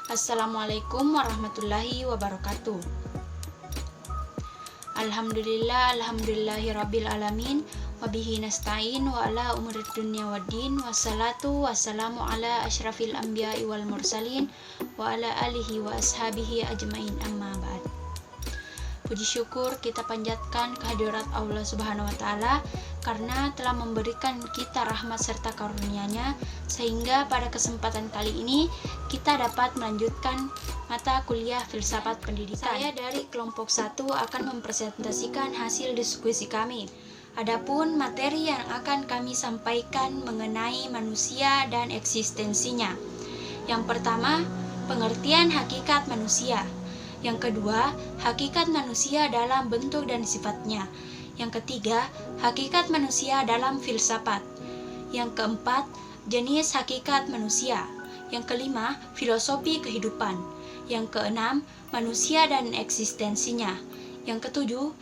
Assalamualaikum warahmatullahi wabarakatuh. Alhamdulillahirabbil alamin wabihi nasta'in wa ala umurid dunya waddin wassalatu wassalamu ala asyrafil anbiya'i wal mursalin wa ala alihi wa ashabihi ajmain amma ba'd. Puji syukur kita panjatkan kehadirat Allah Subhanahu wa taala karena telah memberikan kita rahmat serta karunia-Nya sehingga pada kesempatan kali ini kita dapat melanjutkan mata kuliah filsafat pendidikan. Saya dari kelompok 1 akan mempresentasikan hasil diskusi kami. Adapun materi yang akan kami sampaikan mengenai manusia dan eksistensinya. Yang pertama, pengertian hakikat manusia. Yang kedua, hakikat manusia dalam bentuk dan sifatnya. Yang ketiga, hakikat manusia dalam filsafat. Yang keempat, jenis hakikat manusia. Yang kelima, filosofi kehidupan. Yang keenam, manusia dan eksistensinya. Yang ketujuh,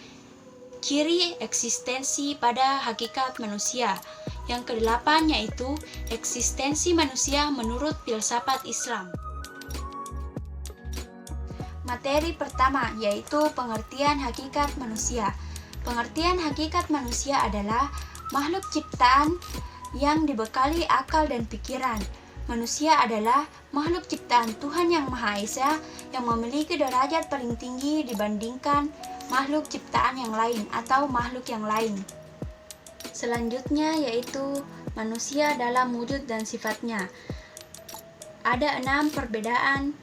ciri eksistensi pada hakikat manusia. Yang kedelapan yaitu eksistensi manusia menurut filsafat Islam. Materi pertama yaitu pengertian hakikat manusia. Pengertian hakikat manusia adalah makhluk ciptaan yang dibekali akal dan pikiran. Manusia adalah makhluk ciptaan Tuhan Yang Maha Esa yang memiliki derajat paling tinggi dibandingkan makhluk ciptaan yang lain atau makhluk yang lain. Selanjutnya yaitu manusia dalam wujud dan sifatnya. Ada 6 perbedaan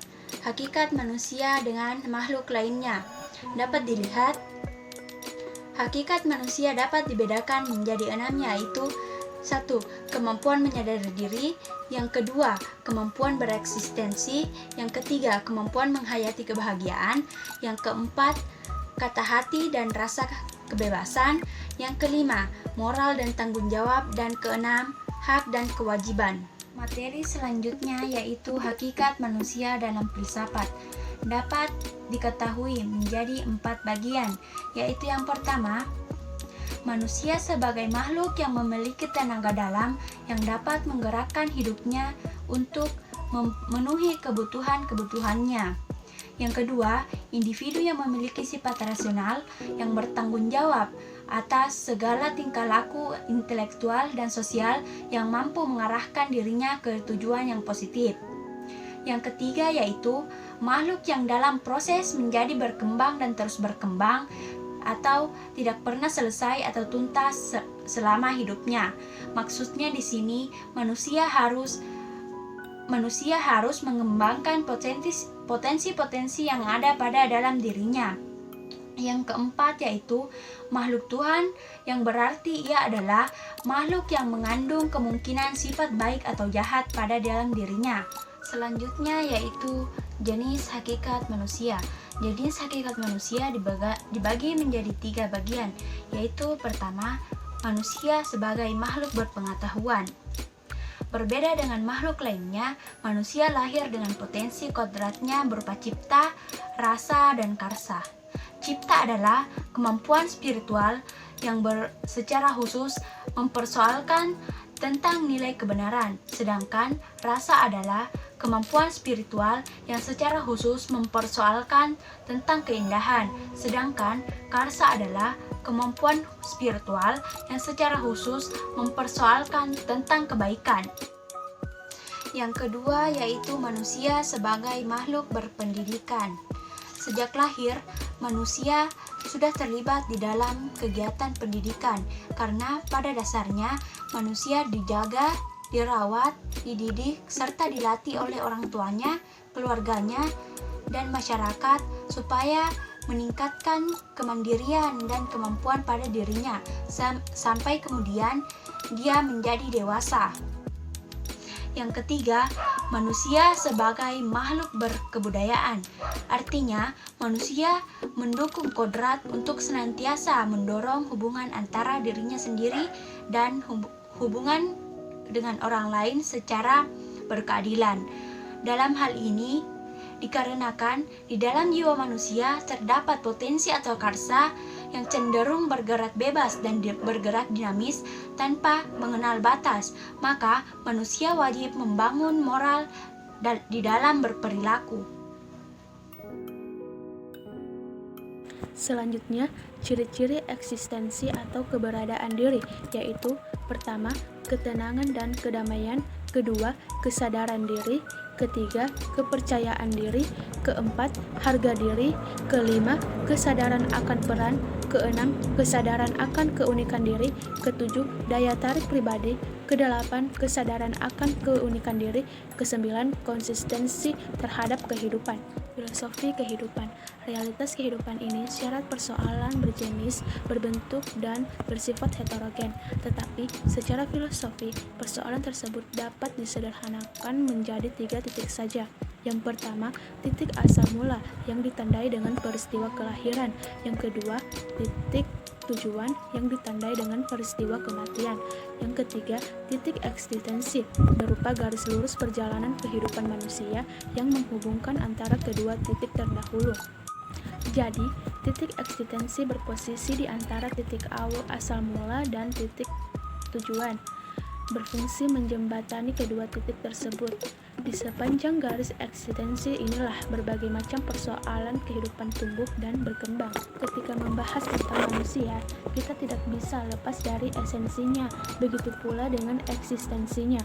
hakikat manusia dengan makhluk lainnya. Dapat dilihat, hakikat manusia dapat dibedakan menjadi 6 yaitu 1. Kemampuan menyadari diri. Yang kedua, kemampuan bereksistensi. Yang ketiga, kemampuan menghayati kebahagiaan. Yang keempat, kata hati dan rasa kebebasan. Yang kelima, moral dan tanggung jawab. Dan keenam, hak dan kewajiban. Materi selanjutnya yaitu hakikat manusia dalam filsafat. Dapat diketahui menjadi 4 bagian, yaitu yang pertama, manusia sebagai makhluk yang memiliki tenaga dalam yang dapat menggerakkan hidupnya untuk memenuhi kebutuhan-kebutuhannya. Yang kedua, individu yang memiliki sifat rasional yang bertanggung jawab atas segala tingkah laku intelektual dan sosial yang mampu mengarahkan dirinya ke tujuan yang positif. Yang ketiga yaitu makhluk yang dalam proses menjadi berkembang dan terus berkembang atau tidak pernah selesai atau tuntas selama hidupnya. Maksudnya di sini manusia harus mengembangkan potensi-potensi yang ada pada dalam dirinya. Yang keempat yaitu makhluk Tuhan, yang berarti ia adalah makhluk yang mengandung kemungkinan sifat baik atau jahat pada dalam dirinya. Selanjutnya yaitu jenis hakikat manusia. Jenis hakikat manusia dibagi menjadi 3 bagian, yaitu pertama, manusia sebagai makhluk berpengetahuan. Berbeda dengan makhluk lainnya, manusia lahir dengan potensi kodratnya berupa cipta, rasa, dan karsa. Cipta adalah kemampuan spiritual yang secara khusus mempersoalkan tentang nilai kebenaran, sedangkan rasa adalah kemampuan spiritual yang secara khusus mempersoalkan tentang keindahan, sedangkan karsa adalah kemampuan spiritual yang secara khusus mempersoalkan tentang kebaikan. Yang kedua yaitu manusia sebagai makhluk berpendidikan. Sejak lahir, manusia sudah terlibat di dalam kegiatan pendidikan karena pada dasarnya manusia dijaga, dirawat, dididik, serta dilatih oleh orang tuanya, keluarganya, dan masyarakat supaya meningkatkan kemandirian dan kemampuan pada dirinya sampai kemudian dia menjadi dewasa. Yang ketiga, manusia sebagai makhluk berkebudayaan. Artinya, manusia mendukung kodrat untuk senantiasa mendorong hubungan antara dirinya sendiri dan hubungan dengan orang lain secara berkeadilan. Dalam hal ini, dikarenakan di dalam jiwa manusia terdapat potensi atau karsa yang cenderung bergerak bebas dan bergerak dinamis tanpa mengenal batas, maka manusia wajib membangun moral di dalam berperilaku. Selanjutnya, ciri-ciri eksistensi atau keberadaan diri, yaitu pertama, ketenangan dan kedamaian, kedua, kesadaran diri, ketiga, kepercayaan diri, keempat, harga diri, kelima, kesadaran akan peran, keenam, kesadaran akan keunikan diri, ketujuh, daya tarik pribadi, kedelapan, kesadaran akan keunikan diri, kesembilan, konsistensi terhadap kehidupan. Filosofi kehidupan. Realitas kehidupan ini syarat persoalan berjenis, berbentuk, dan bersifat heterogen. Tetapi, secara filosofi, persoalan tersebut dapat disederhanakan menjadi 3 titik saja. Yang pertama, titik asal mula yang ditandai dengan peristiwa kelahiran. Yang kedua, titik tujuan yang ditandai dengan peristiwa kematian. Yang ketiga, titik eksistensi berupa garis lurus perjalanan kehidupan manusia yang menghubungkan antara kedua titik terdahulu. Jadi, titik eksistensi berposisi di antara titik awal asal mula dan titik tujuan, berfungsi menjembatani kedua titik tersebut. Di sepanjang garis eksistensi inilah berbagai macam persoalan kehidupan tumbuh dan berkembang. Ketika membahas tentang manusia, kita tidak bisa lepas dari esensinya, begitu pula dengan eksistensinya.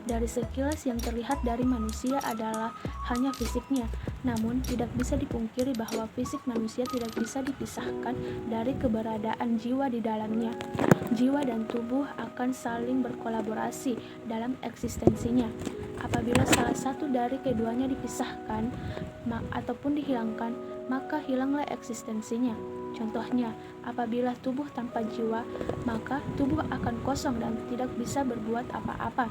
Dari sekilas yang terlihat dari manusia adalah hanya fisiknya, namun tidak bisa dipungkiri bahwa fisik manusia tidak bisa dipisahkan dari keberadaan jiwa di dalamnya. Jiwa dan tubuh akan saling berkolaborasi dalam eksistensinya. Apabila salah satu dari keduanya dipisahkan ataupun dihilangkan, maka hilanglah eksistensinya. Contohnya, apabila tubuh tanpa jiwa, maka tubuh akan kosong dan tidak bisa berbuat apa-apa.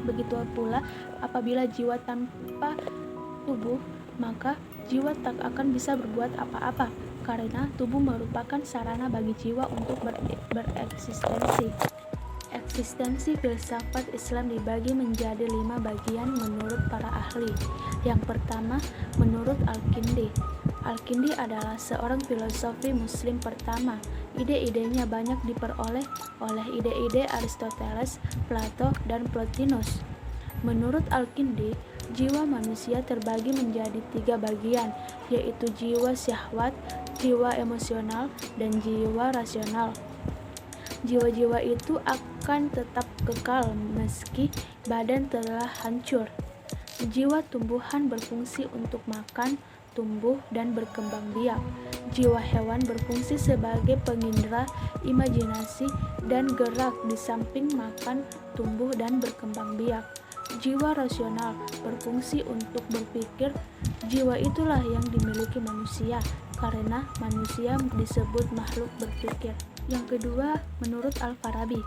Begitu pula apabila jiwa tanpa tubuh, maka jiwa tak akan bisa berbuat apa-apa, karena tubuh merupakan sarana bagi jiwa untuk bereksistensi. Eksistensi filsafat Islam dibagi menjadi 5 bagian menurut para ahli. Yang pertama, menurut Al-Kindi. Al-Kindi adalah seorang filosofi muslim pertama. Ide-idenya banyak diperoleh oleh ide-ide Aristoteles, Plato, dan Plotinus. Menurut Al-Kindi, jiwa manusia terbagi menjadi 3 bagian, yaitu jiwa syahwat, jiwa emosional, dan jiwa rasional. Jiwa-jiwa itu akan tetap kekal meski badan telah hancur. Jiwa tumbuhan berfungsi untuk makan, tumbuh, dan berkembang biak. Jiwa hewan berfungsi sebagai pengindra, imajinasi, dan gerak di samping makan, tumbuh, dan berkembang biak. Jiwa rasional berfungsi untuk berpikir. Jiwa itulah yang dimiliki manusia, karena manusia disebut makhluk berpikir. Yang kedua, menurut Al-Farabi.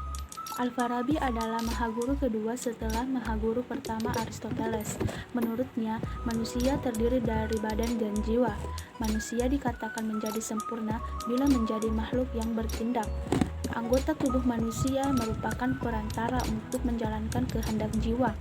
Al-Farabi adalah mahaguru kedua setelah mahaguru pertama Aristoteles. Menurutnya, manusia terdiri dari badan dan jiwa. Manusia dikatakan menjadi sempurna bila menjadi makhluk yang bertindak. Anggota tubuh manusia merupakan perantara untuk menjalankan kehendak jiwa.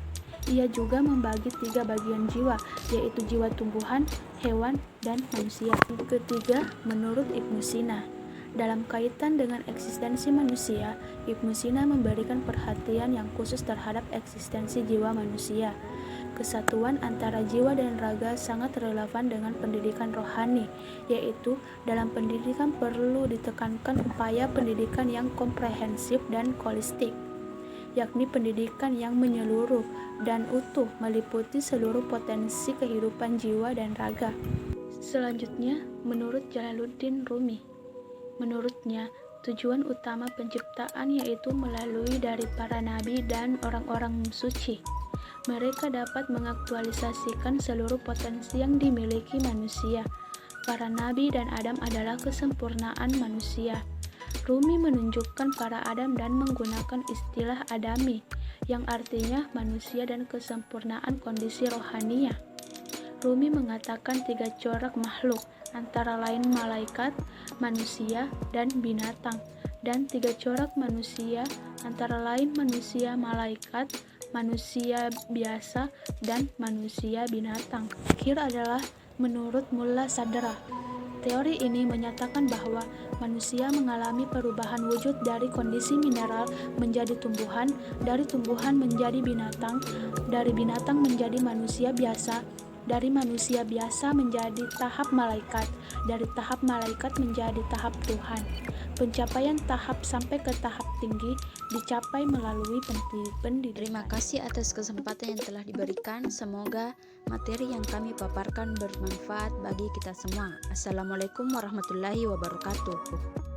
Ia juga membagi 3 bagian jiwa, yaitu jiwa tumbuhan, hewan, dan manusia. Yang ketiga, menurut Ibnu Sina. Dalam kaitan dengan eksistensi manusia, Ibnu Sina memberikan perhatian yang khusus terhadap eksistensi jiwa manusia. Kesatuan antara jiwa dan raga sangat relevan dengan pendidikan rohani, yaitu dalam pendidikan perlu ditekankan upaya pendidikan yang komprehensif dan holistik, yakni pendidikan yang menyeluruh dan utuh meliputi seluruh potensi kehidupan jiwa dan raga. Selanjutnya, menurut Jalaluddin Rumi. Menurutnya, tujuan utama penciptaan yaitu melalui dari para nabi dan orang-orang suci. Mereka dapat mengaktualisasikan seluruh potensi yang dimiliki manusia. Para nabi dan Adam adalah kesempurnaan manusia. Rumi menunjukkan para Adam dan menggunakan istilah Adami, yang artinya manusia dan kesempurnaan kondisi rohaniah. Rumi mengatakan 3 corak makhluk, antara lain malaikat, manusia, dan binatang, dan 3 corak manusia, antara lain manusia malaikat, manusia biasa, dan manusia binatang. Akhir adalah menurut Mulla Sadra. Teori ini menyatakan bahwa manusia mengalami perubahan wujud dari kondisi mineral menjadi tumbuhan, dari tumbuhan menjadi binatang, dari binatang menjadi manusia biasa, dari manusia biasa menjadi tahap malaikat, dari tahap malaikat menjadi tahap Tuhan. Pencapaian tahap sampai ke tahap tinggi dicapai melalui pendidikan. Terima kasih atas kesempatan yang telah diberikan. Semoga materi yang kami paparkan bermanfaat bagi kita semua. Assalamualaikum warahmatullahi wabarakatuh.